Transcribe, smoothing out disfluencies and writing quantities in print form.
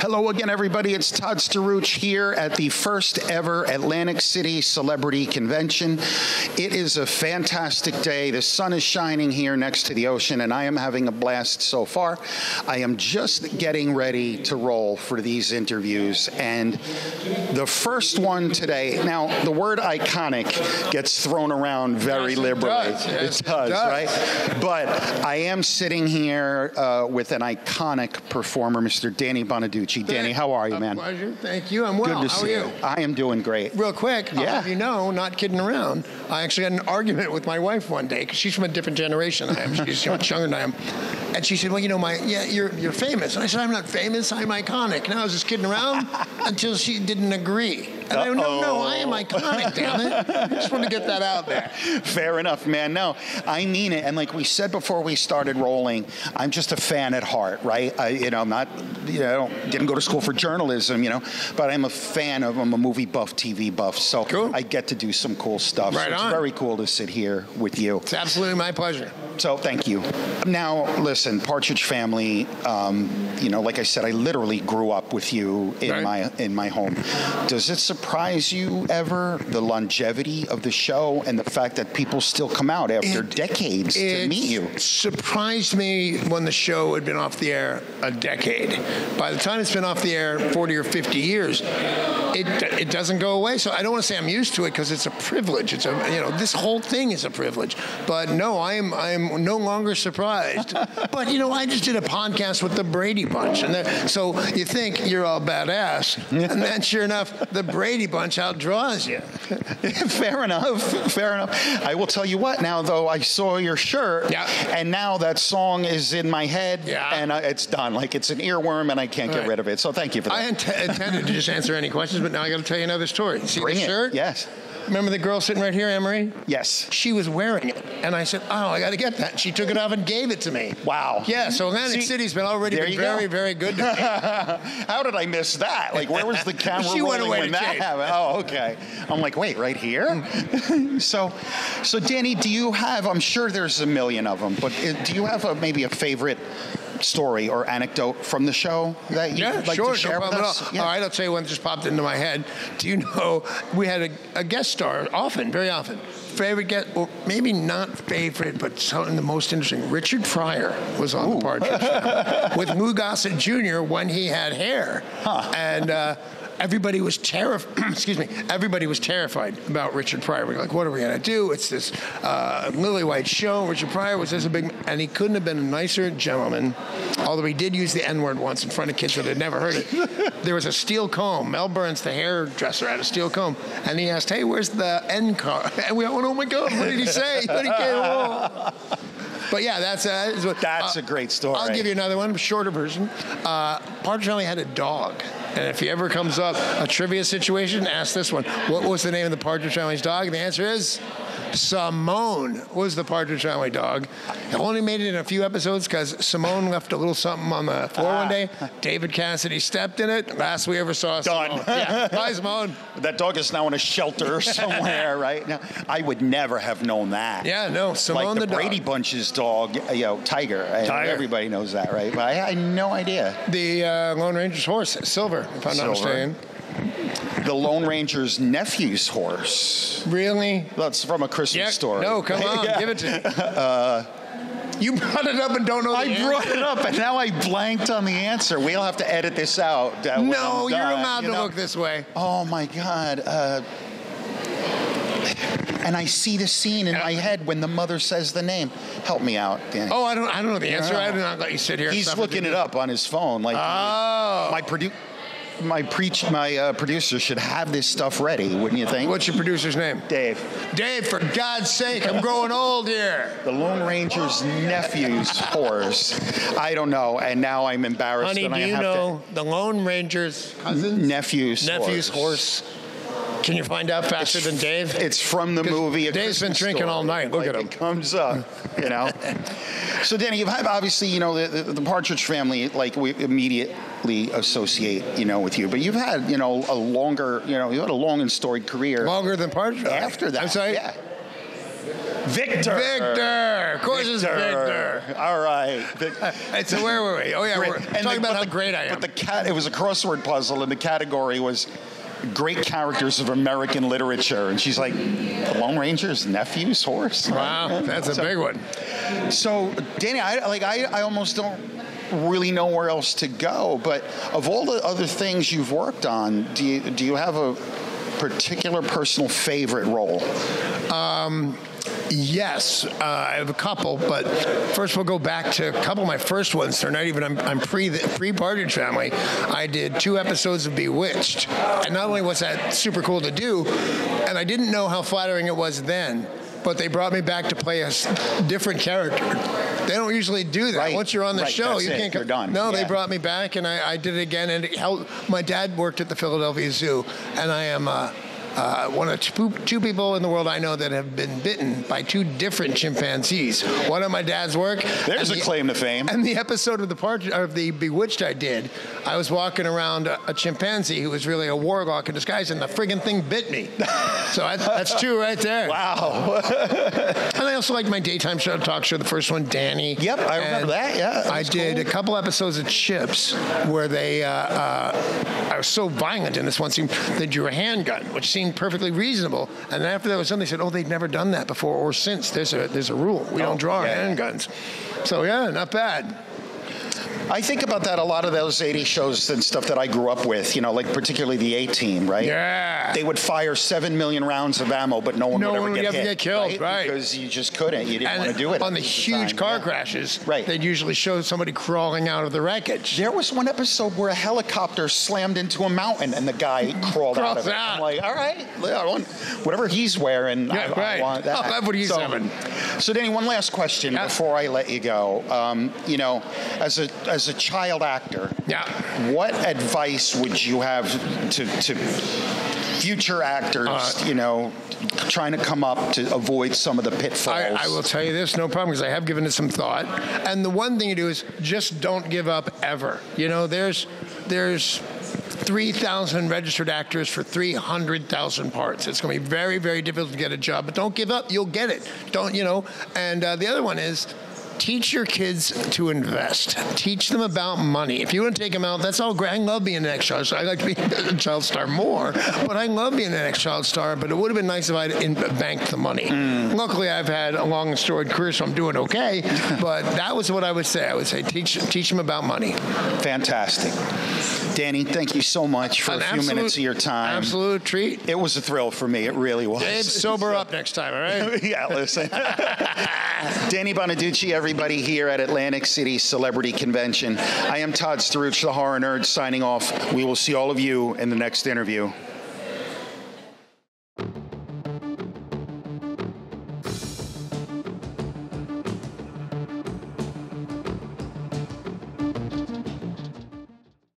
Hello again, everybody. It's Todd Staruch here at the first ever Atlantic City Celebrity Convention. It is a fantastic day. The sun is shining here next to the ocean, and I am having a blast so far. I am just getting ready to roll for these interviews, and the first one today, now the word iconic gets thrown around very liberally. It does, right? But I am sitting here with an iconic performer, Mr. Danny Bonaduce. Danny, how are you, man? Pleasure. Thank you. I'm well. Good to see you. I am doing great. Real quick, I'll have you know, not kidding around, I actually had an argument with my wife one day because she's from a different generation than I am. She's much younger than I am. And she said, well, you know, you're famous. And I said, I'm not famous. I'm iconic. And I was just kidding around until she didn't agree. And I went, no, I am iconic, damn it. I just want to get that out there. Fair enough, man. No, I mean it. And like we said before we started rolling, I'm just a fan at heart, right? I'm not, didn't go to school for journalism, but I'm a fan of, I'm a movie buff, TV buff. So cool. I get to do some cool stuff. Right so it's on. Very cool to sit here with you. It's absolutely my pleasure. So thank you. Now, listen, Partridge Family, like I said, I literally grew up with you in my home. Does it surprise you ever, the longevity of the show and the fact that people still come out after decades to meet you? It surprised me when the show had been off the air a decade. By the time it's been off the air 40 or 50 years, it doesn't go away. So I don't want to say I'm used to it because it's a privilege. It's this whole thing is a privilege. But no, I'm no longer surprised. But I just did a podcast with the Brady Bunch, and so you think you're all badass, and then sure enough, the Brady Bunch outdraws you. Fair enough. I will tell you what. Now, though, I saw your shirt, and now that song is in my head, and it's done. Like it's an earworm, and I can't get rid of it. So thank you for that. I intended to just answer any questions, but now I got to tell you another story. See Bring the shirt? Yes. Remember the girl sitting right here, Anne-Marie? Yes. She was wearing it, and I said, I got to get that. She took it off and gave it to me. Wow. Yeah, so Atlantic City's been very, very good to me. How did I miss that? Like, where was the camera she went away when to that happened? Oh, okay. I'm like, wait, right here? So Danny, do you have, I'm sure there's a million of them, but do you have maybe a favorite story or anecdote from the show that you'd like to share with us? Yeah. All right, I'll tell you one that just popped into my head. Do you know we had a guest star very often. Favorite guest, or maybe not favorite, but something the most interesting. Richard Pryor was on the Partridge Family with Lou Gossett Jr. when he had hair. And everybody was Everybody was terrified about Richard Pryor. We're like, what are we gonna do? It's this lily white show. Richard Pryor was this big, and he couldn't have been a nicer gentleman. Although he did use the N-word once in front of kids that had never heard it. There was a steel comb. Mel Burns, the hairdresser, had a steel comb, and he asked, "Hey, where's the N card?" And we all went, "Oh my God, what did he say?" But he came home. But yeah, that's a great story. I'll give you another one, a shorter version. Partridge Family had a dog. And if he ever comes up a trivia situation, ask this one. What was the name of the Partridge Family's dog? And the answer is Simone was the Partridge Family dog. It only made it in a few episodes because Simone left a little something on the floor one day. David Cassidy stepped in it. Last we ever saw Simone. Yeah. Bye, Simone. That dog is now in a shelter somewhere, right? Now, I would never have known that. Yeah, no, Simone like the dog. Brady Bunch's dog, Tiger. Everybody knows that, right? But I had no idea. The Lone Ranger's horse, Silver, if I'm not mistaken. The Lone Ranger's nephew's horse. Really? That's from A Christmas Story. No, come on, give it to me. You brought it up and don't know the answer? I brought it up, and now I blanked on the answer. We'll have to edit this out. No, you're allowed to look this way. Oh, my God. And I see the scene in my head when the mother says the name. Help me out, Danny. Oh, I don't know the answer. I did not let you sit here. He's looking it up on his phone. Like, my producer should have this stuff ready, wouldn't you think? What's your producer's name? Dave. Dave, for God's sake, I'm growing old here. The Lone Ranger's nephew's horse. I don't know, and now I'm embarrassed. Honey, do you know the Lone Ranger's cousin? Nephew's horse. Can you find out faster than Dave? It's from the movie. Dave's been drinking all night. Look at him. It comes up, So, Danny, you've had, obviously, the Partridge Family, like, we immediately associate, with you. But you've had, a longer, you had a long and storied career. Longer than Partridge? After that. I'm sorry? Yeah. Victor. Victor. Of course it's Victor. All right. So where were we? Oh, yeah, Great. we're talking about how great I am. But it was a crossword puzzle, and the category was great characters of American literature. And she's like, the Lone Ranger's nephew's horse? Wow, that's a big one. So, Danny, I almost don't really know where else to go, but of all the other things you've worked on, do you have a particular personal favorite role? Yes, I have a couple, but first we'll go back to a couple of my first ones. They're not even, I'm pre-Partridge Family. I did 2 episodes of Bewitched, and not only was that super cool to do, and I didn't know how flattering it was then, but they brought me back to play a different character. They don't usually do that. Right. Once you're on the show, you can't. You're done. No, yeah. They brought me back, and I did it again. And it helped. My dad worked at the Philadelphia Zoo, and I am one of two people in the world I know that have been bitten by 2 different chimpanzees. One at my dad's work. There's a claim to fame. And the episode of the Bewitched I did, I was walking around a chimpanzee who was really a warlock in disguise, and the friggin' thing bit me. So that's 2 right there. Wow. And I also like my daytime talk show, the first one, Danny. Yep, I remember that. Yeah, I did a couple episodes of Chips where they. I was so violent in this one scene. They drew a handgun, which seemed perfectly reasonable. And then after that was done, they said, "Oh, they've never done that before or since. There's a rule. We don't draw our handguns." So yeah, not bad. I think about that a lot of those 80s shows and stuff that I grew up with, like particularly the A-Team, right? Yeah. They would fire 7 million rounds of ammo, but no one would ever get hit. Get killed, right? Because you just couldn't. You didn't want to do it. On the huge car crashes, right, they'd usually show somebody crawling out of the wreckage. There was one episode where a helicopter slammed into a mountain and the guy crawled out of it. I'm like, all right, I want whatever he's wearing, I want that. I'll have what he's having. So, Danny, one last question before I let you go. As a child actor, what advice would you have to future actors, trying to come up to avoid some of the pitfalls? I will tell you this, no problem, because I have given it some thought. And the one thing you do is just don't give up ever. There's 3,000 registered actors for 300,000 parts. It's going to be very, very difficult to get a job, but don't give up. You'll get it. And the other one is, teach your kids to invest. Teach them about money. If you want to take them out, that's all great. I love being an ex-child star. I like to be a child star more, but I love being an ex-child star, but it would have been nice if I'd banked the money. Luckily, I've had a long and storied career, so I'm doing okay, but that was what I would say. I would say teach them about money. Fantastic. Danny, thank you so much for a few minutes of your time. Absolute treat. It was a thrill for me. It really was. Dave, sober up next time, all right? Yeah, listen. Danny Bonaduce, everybody here at Atlantic City Celebrity Convention. I am Todd Staruch, the Horror Nerd, signing off. We will see all of you in the next interview.